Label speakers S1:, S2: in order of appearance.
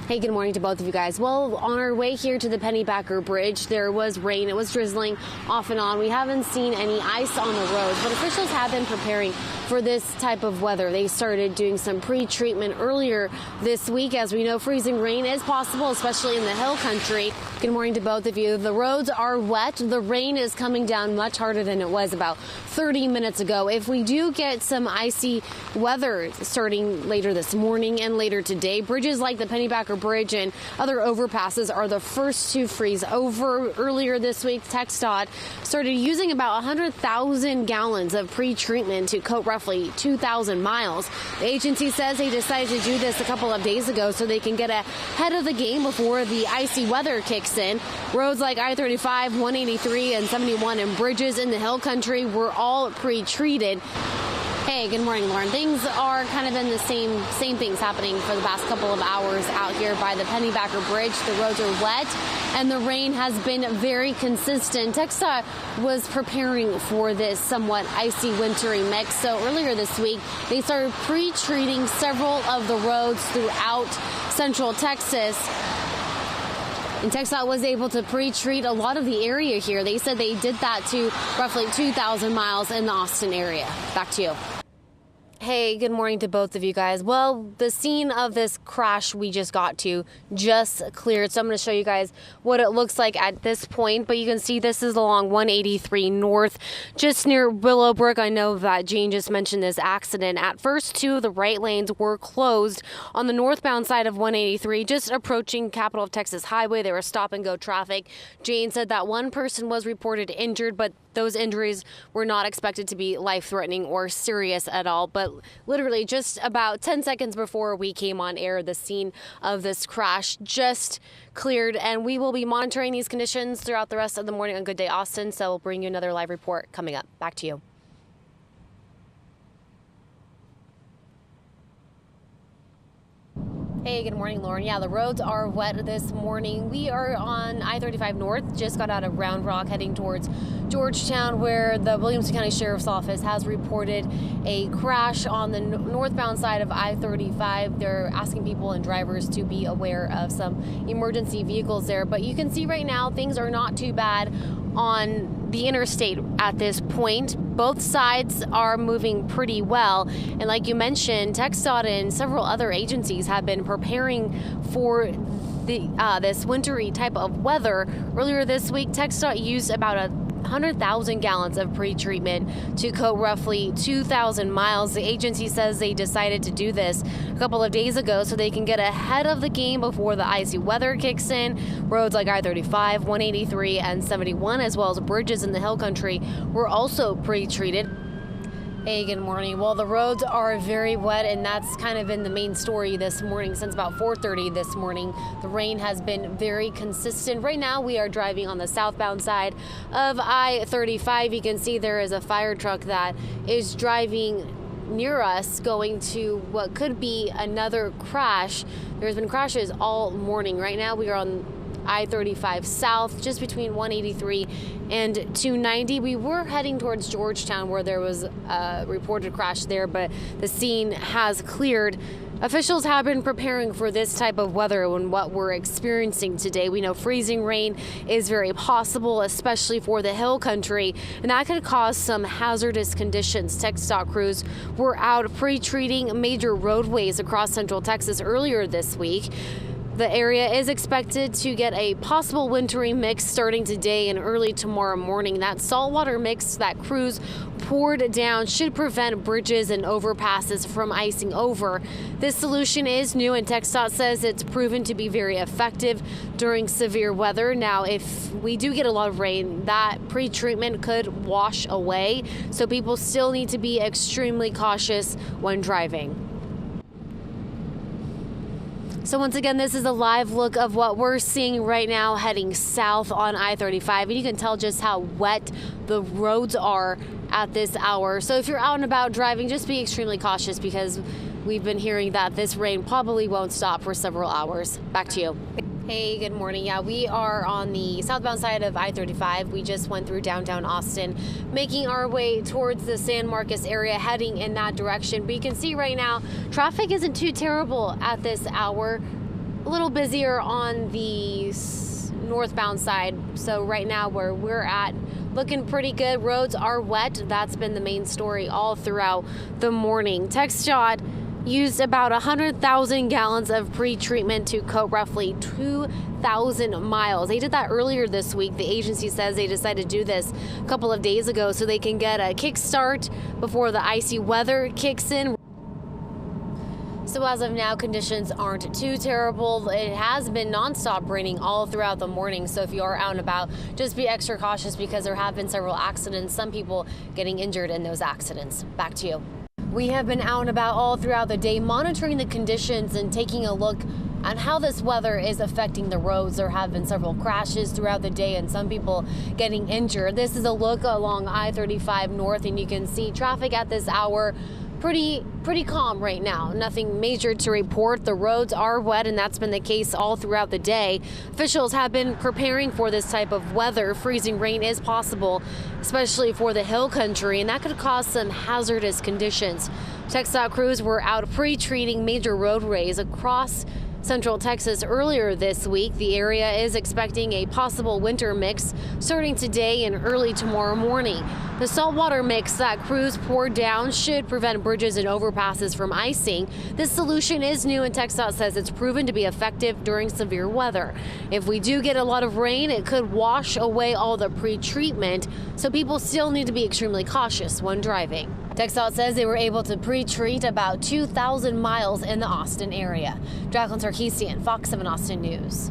S1: Hey, good morning to both of you guys. Well, on our way here to the Pennybacker Bridge, there was rain. It was drizzling off and on. We haven't seen any ice on the roads, but officials have been preparing for this type of weather. They started doing some pre-treatment earlier this week. As we know, freezing rain is possible, especially in the hill country. Good morning to both of you. The roads are wet. The rain is coming down much harder than it was about 30 minutes ago. If we do get some icy weather starting later this morning and later today, bridges like the Pennybacker Bridge and other overpasses are the first to freeze over. Earlier this week, TxDOT started using about 100,000 gallons of pre-treatment to coat roughly 2,000 miles. The agency says they decided to do this a couple of days ago so they can get ahead of the game before the icy weather kicks in. Roads like I-35, 183, and 71 and bridges in the hill country were all pre-treated. Hey, good morning, Lauren. Things are kind of in the same things happening for the past couple of hours out here by the Pennybacker Bridge. The roads are wet and the rain has been very consistent. TxDOT was preparing for this somewhat icy wintry mix. So earlier this week, they started pre-treating several of the roads throughout central Texas. And TxDOT was able to pre-treat a lot of the area here. They said they did that to roughly 2,000 miles in the Austin area. Back to you. Hey, good morning to both of you guys. Well, the scene of this crash we just got to just cleared. So I'm going to show you guys what it looks like at this point. But you can see this is along 183 North, just near Willowbrook. I know that Jane just mentioned this accident. At first, two of the right lanes were closed on the northbound side of 183, just approaching Capital of Texas Highway. There was stop and go traffic. Jane said that one person was reported injured, but those injuries were not expected to be life-threatening or serious at all. But literally just about 10 seconds before we came on air, the scene of this crash just cleared, and we will be monitoring these conditions throughout the rest of the morning on Good Day Austin. So we'll bring you another live report coming up. Back to you. Hey, good morning, Lauren. Yeah, the roads are wet this morning. We are on I-35 North, just got out of Round Rock heading towards Georgetown, where the Williamson County Sheriff's Office has reported a crash on the northbound side of I-35. They're asking people and drivers to be aware of some emergency vehicles there. But you can see right now things are not too bad on the interstate at this point. Both sides are moving pretty well. And like you mentioned, TxDOT and several other agencies have been preparing for this wintry type of weather. Earlier this week, TxDOT used about 100,000 gallons of pre-treatment to coat roughly 2,000 miles. The agency says they decided to do this a couple of days ago so they can get ahead of the game before the icy weather kicks in. Roads like I-35, 183, and 71, as well as bridges in the hill country, were also pre-treated. Hey, good morning. Well, the roads are very wet, and that's kind of been the main story this morning. Since about 4:30 this morning, the rain has been very consistent. Right now, we are driving on the southbound side of I-35. You can see there is a fire truck that is driving near us, going to what could be another crash. There's been crashes all morning. Right now, we are on I-35 South, just between 183 and 290. We were heading towards Georgetown, where there was a reported crash there, but the scene has cleared. Officials have been preparing for this type of weather and what we're experiencing today. We know freezing rain is very possible, especially for the hill country, and that could cause some hazardous conditions. TxDOT crews were out pre-treating major roadways across central Texas earlier this week. The area is expected to get a possible wintry mix starting today and early tomorrow morning. That saltwater mix that crews poured down should prevent bridges and overpasses from icing over. This solution is new, and TxDOT says it's proven to be very effective during severe weather. Now, if we do get a lot of rain, that pre-treatment could wash away, so people still need to be extremely cautious when driving. So once again, this is a live look of what we're seeing right now heading south on I-35. And you can tell just how wet the roads are at this hour. So if you're out and about driving, just be extremely cautious, because we've been hearing that this rain probably won't stop for several hours. Back to you. Hey, good morning. Yeah, we are on the southbound side of I-35. We just went through downtown Austin, making our way towards the San Marcos area, heading in that direction. But you can see right now, traffic isn't too terrible at this hour. a little busier on the northbound side. So right now where we're at, looking pretty good. Roads are wet. That's been the main story all throughout the morning. TxDOT used about 100,000 gallons of pre-treatment to coat roughly 2,000 miles. They did that earlier this week. The agency says they decided to do this a couple of days ago so they can get a kickstart before the icy weather kicks in. So as of now, conditions aren't too terrible. It has been nonstop raining all throughout the morning. So if you are out and about, just be extra cautious because there have been several accidents, some people getting injured in those accidents. Back to you. We have been out and about all throughout the day, monitoring the conditions and taking a look at how this weather is affecting the roads. There have been several crashes throughout the day and some people getting injured. This is a look along I-35 North, and you can see traffic at this hour pretty calm right now. Nothing major to report. The roads are wet, and that's been the case all throughout the day. Officials have been preparing for this type of weather. Freezing rain is possible, especially for the hill country, and that could cause some hazardous conditions. TxDOT crews were out pre-treating major roadways across Central Texas earlier this week. The area is expecting a possible winter mix starting today and early tomorrow morning. The saltwater mix that crews poured down should prevent bridges and overpasses from icing. This solution is new, and TxDOT says it's proven to be effective during severe weather. If we do get a lot of rain, it could wash away all the pre-treatment, so people still need to be extremely cautious when driving. TxDOT says they were able to pre-treat about 2,000 miles in the Austin area. Jacqueline Sarkeesian, Fox 7 Austin News.